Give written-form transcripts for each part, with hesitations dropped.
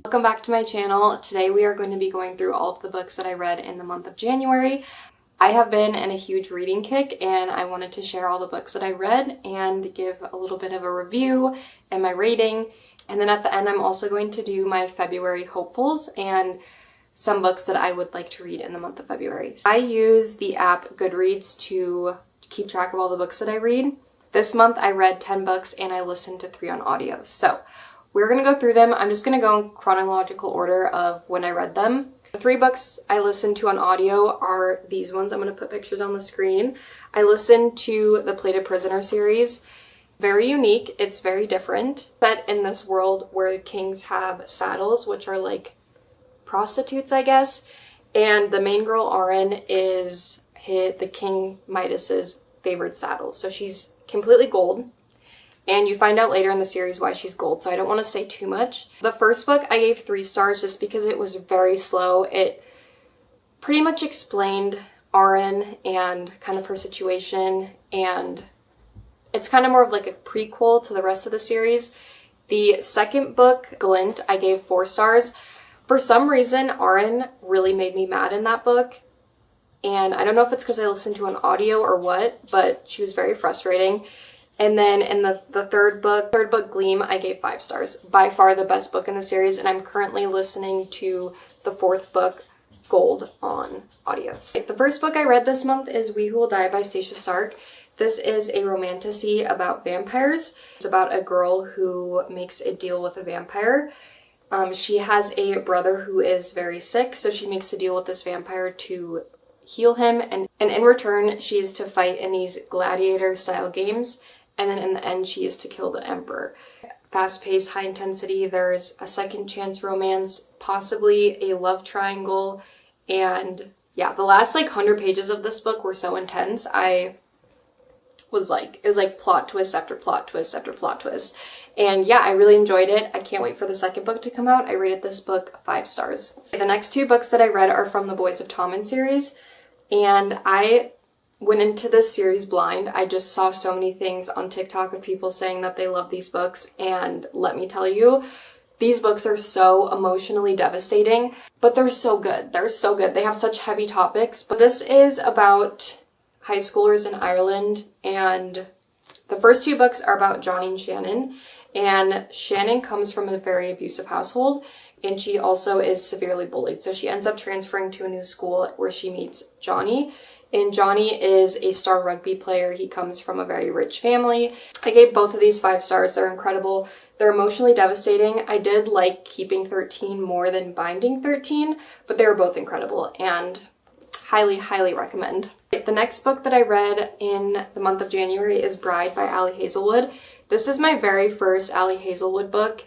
Welcome back to my channel. Today we are going to be going through all of the books that I read in the month of January. I have been in a huge reading kick and I wanted to share all the books that I read and give a little bit of a review and my rating. And then at the end I'm also going to do my February hopefuls and some books that I would like to read in the month of February. I use the app Goodreads to keep track of all the books that I read. This month I read 10 books and I listened to 3 on audio. So we're going to go through them. I'm just going to go in chronological order of when I read them. The 3 books I listened to on audio are these ones. I'm going to put pictures on the screen. I listened to the Plated Prisoner series. Very unique. It's very different. Set in this world where the kings have saddles, which are like prostitutes, I guess. And the main girl, Arin, is the King Midas's favorite saddle. So she's completely gold. And you find out later in the series why she's gold, so I don't want to say too much. The first book I gave 3 stars just because it was very slow. It pretty much explained Arin and kind of her situation, and it's kind of more of like a prequel to the rest of the series. The second book, Glint, I gave 4 stars. For some reason, Arin really made me mad in that book, and I don't know if it's because I listened to an audio or what, but she was very frustrating. And then in the third book, Gleam, I gave 5 stars. By far the best book in the series, and I'm currently listening to the 4th book, Gold, on audio. The first book I read this month is We Who Will Die by Stacia Stark. This is a romantasy about vampires. It's about a girl who makes a deal with a vampire. She has a brother who is very sick, so she makes a deal with this vampire to heal him, and in return, she is to fight in these gladiator-style games. And then in the end, she is to kill the emperor. Fast-paced, high intensity, there's a second chance romance, possibly a love triangle, and yeah, the last 100 pages of this book were so intense. It was like plot twist after plot twist after plot twist. And yeah, I really enjoyed it. I can't wait for the second book to come out. I rated this book 5 stars. The next 2 books that I read are from the Boys of Tommen series, and I went into this series blind. I just saw so many things on TikTok of people saying that they love these books, and let me tell you, these books are so emotionally devastating, but they're so good. They're so good. They have such heavy topics, but this is about high schoolers in Ireland, and the first 2 books are about Johnny and Shannon, and Shannon comes from a very abusive household, and she also is severely bullied, so she ends up transferring to a new school where she meets Johnny. And Johnny is a star rugby player. He comes from a very rich family. I gave both of these 5 stars. They're incredible. They're emotionally devastating. I did like Keeping 13 more than Binding 13, but they were both incredible and highly, highly recommend. The next book that I read in the month of January is Bride by Ali Hazelwood. This is my very first Ali Hazelwood book,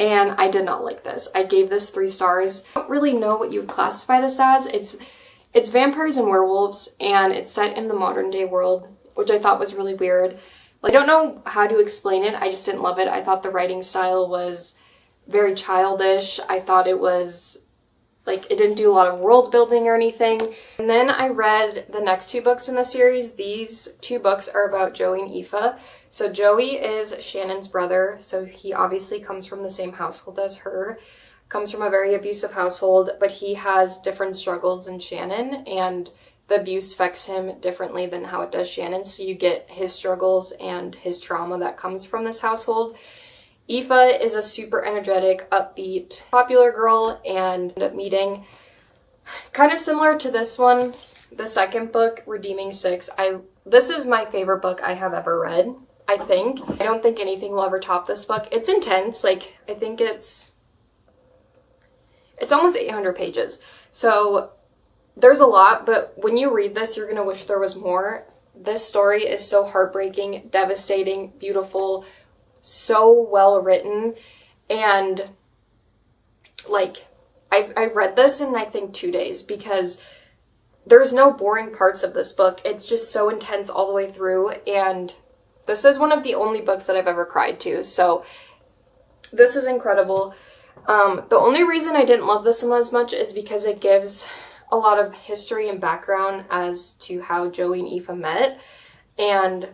and I did not like this. I gave this 3 stars. I don't really know what you would classify this as. It's vampires and werewolves, and it's set in the modern day world, which I thought was really weird. I don't know how to explain it. I just didn't love it. I thought the writing style was very childish. I thought it was it didn't do a lot of world building or anything. And then I read the next 2 books in the series. These 2 books are about Joey and Aoife. So Joey is Shannon's brother, so he obviously comes from the same household as her. Comes from a very abusive household, but he has different struggles than Shannon, and the abuse affects him differently than how it does Shannon, so you get his struggles and his trauma that comes from this household. Aoife is a super energetic, upbeat, popular girl, and end up meeting, kind of similar to this one, the second book, Redeeming Six. This is my favorite book I have ever read, I think. I don't think anything will ever top this book. It's intense, I think it's almost 800 pages. So there's a lot, but when you read this, you're going to wish there was more. This story is so heartbreaking, devastating, beautiful, so well written. And I read this in I think 2 days because there's no boring parts of this book. It's just so intense all the way through. And this is one of the only books that I've ever cried to. So this is incredible. The only reason I didn't love this one as much is because it gives a lot of history and background as to how Joey and Aoife met, and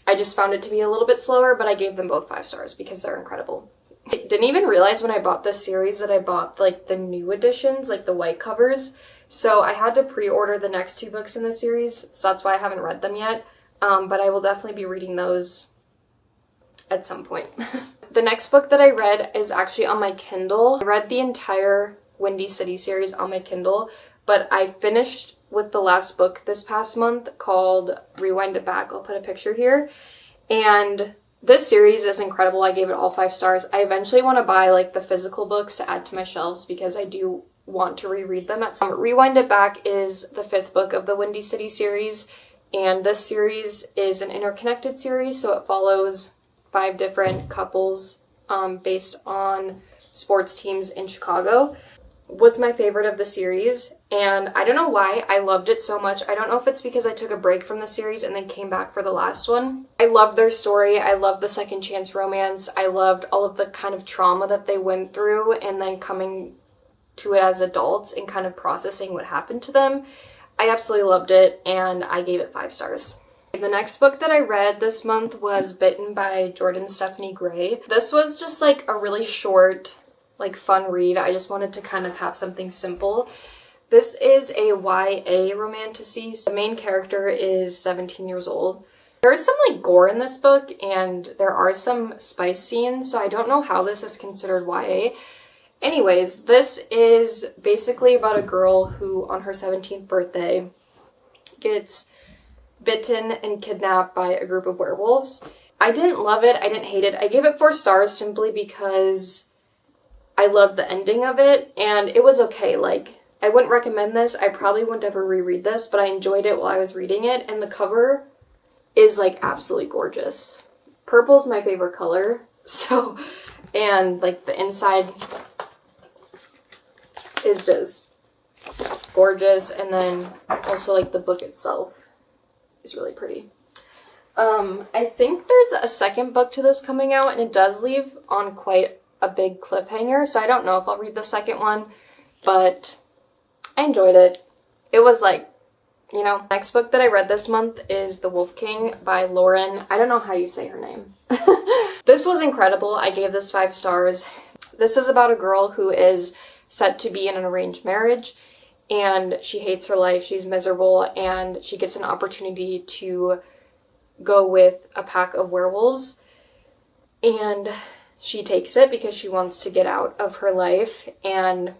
I just found it to be a little bit slower, but I gave them both 5 stars because they're incredible. I didn't even realize when I bought this series that I bought like the new editions, like the white covers. So I had to pre-order the next 2 books in the series, so that's why I haven't read them yet. But I will definitely be reading those at some point. The next book that I read is actually on my Kindle. I read the entire Windy City series on my Kindle, but I finished with the last book this past month called Rewind It Back. I'll put a picture here. And this series is incredible. I gave it all 5 stars. I eventually want to buy like the physical books to add to my shelves because I do want to reread them at some. Rewind It Back is the 5th book of the Windy City series, and this series is an interconnected series, so it follows 5 different couples based on sports teams in Chicago. Was my favorite of the series, and I don't know why I loved it so much. I don't know if it's because I took a break from the series and then came back for the last one. I loved their story. I loved the second chance romance. I loved all of the kind of trauma that they went through and then coming to it as adults and kind of processing what happened to them. I absolutely loved it, and I gave it 5 stars. The next book that I read this month was Bitten by Jordan Stephanie Gray. This was just like a really short, like fun read. I just wanted to kind of have something simple. This is a YA romantasy. The main character is 17 years old. There's some like gore in this book, and there are some spice scenes, so I don't know how this is considered YA. Anyways, this is basically about a girl who on her 17th birthday gets bitten and kidnapped by a group of werewolves. I didn't love it. I didn't hate it. I gave it 4 stars simply because I loved the ending of it, and it was okay. Like, I wouldn't recommend this. I probably wouldn't ever reread this, but I enjoyed it while I was reading it, and the cover is like absolutely gorgeous. Purple's my favorite color, so, and like the inside is just gorgeous, and then also like the book itself is really pretty. I think there's a second book to this coming out, and it does leave on quite a big cliffhanger, so I don't know if I'll read the second one, but I enjoyed it. It was like, you know. Next book that I read this month is The Wolf King by Lauren. I don't know how you say her name. This was incredible. I gave this 5 stars. This is about a girl who is set to be in an arranged marriage, and she hates her life. She's miserable, and she gets an opportunity to go with a pack of werewolves, and she takes it because she wants to get out of her life, and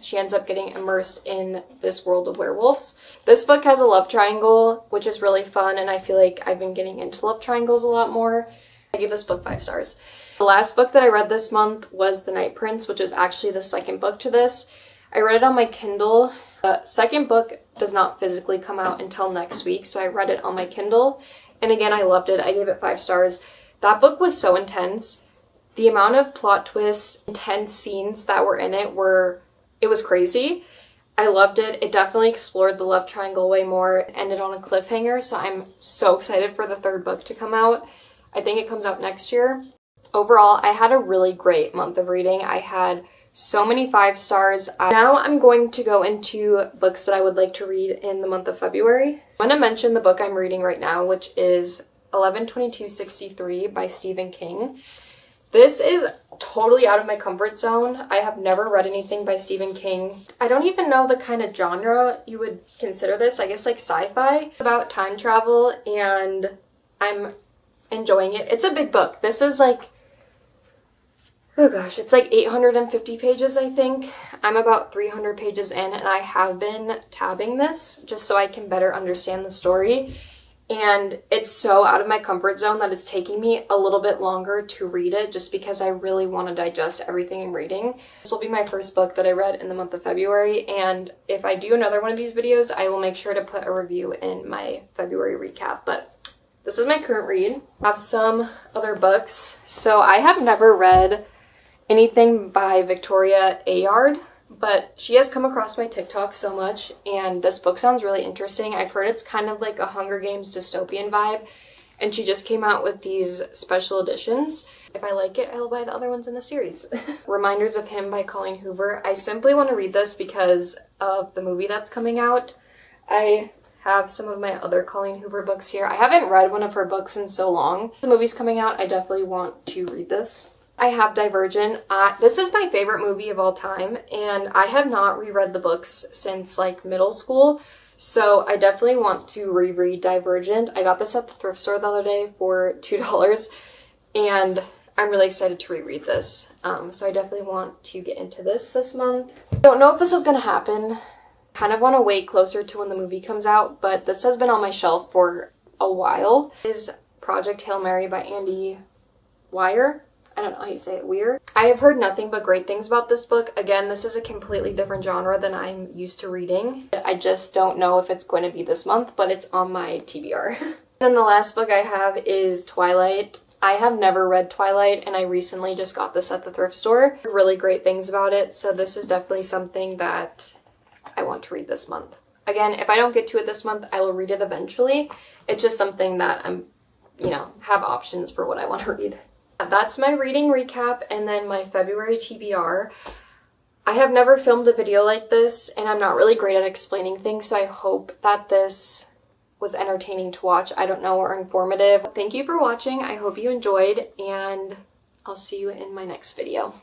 she ends up getting immersed in this world of werewolves. This book has a love triangle, which is really fun, and I feel like I've been getting into love triangles a lot more. I gave this book 5 stars. The last book that I read this month was The Night Prince, which is actually the second book to this. I read it on my Kindle. The second book does not physically come out until next week, so I read it on my Kindle. And again, I loved it. I gave it 5 stars. That book was so intense. The amount of plot twists, intense scenes that were in it it was crazy. I loved it. It definitely explored the love triangle way more. It ended on a cliffhanger, so I'm so excited for the 3rd book to come out. I think it comes out next year. Overall, I had a really great month of reading. I had so many 5 stars. Now I'm going to go into books that I would like to read in the month of February. I'm going to mention the book I'm reading right now, which is 11/22/63 by Stephen King. This is totally out of my comfort zone. I have never read anything by Stephen King. I don't even know the kind of genre you would consider this. I guess like sci-fi. It's about time travel, and I'm enjoying it. It's a big book. This is like, oh gosh, it's like 850 pages, I think. I'm about 300 pages in, and I have been tabbing this just so I can better understand the story. And it's so out of my comfort zone that it's taking me a little bit longer to read it just because I really want to digest everything I'm reading. This will be my first book that I read in the month of February, and if I do another one of these videos, I will make sure to put a review in my February recap. But this is my current read. I have some other books. So I have never read anything by Victoria Ayard, but she has come across my TikTok so much, and this book sounds really interesting. I've heard it's kind of like a Hunger Games dystopian vibe, and she just came out with these special editions. If I like it, I'll buy the other ones in the series. Reminders of Him by Colleen Hoover. I simply want to read this because of the movie that's coming out. I have some of my other Colleen Hoover books here. I haven't read one of her books in so long. The movie's coming out. I definitely want to read this. I have Divergent. This is my favorite movie of all time, and I have not reread the books since like middle school, so I definitely want to reread Divergent. I got this at the thrift store the other day for $2, and I'm really excited to reread this. So I definitely want to get into this month. I don't know if this is going to happen. Kind of want to wait closer to when the movie comes out, but this has been on my shelf for a while. Is Project Hail Mary by Andy Weir. I don't know how you say it, Weir. I have heard nothing but great things about this book. Again, this is a completely different genre than I'm used to reading. I just don't know if it's going to be this month, but it's on my TBR. Then the last book I have is Twilight. I have never read Twilight, and I recently just got this at the thrift store. Really great things about it, so this is definitely something that I want to read this month. Again, if I don't get to it this month, I will read it eventually. It's just something that I'm, have options for what I want to read. That's my reading recap and then my February TBR. I have never filmed a video like this, and I'm not really great at explaining things, so I hope that this was entertaining to watch. I don't know, or informative. Thank you for watching. I hope you enjoyed, and I'll see you in my next video.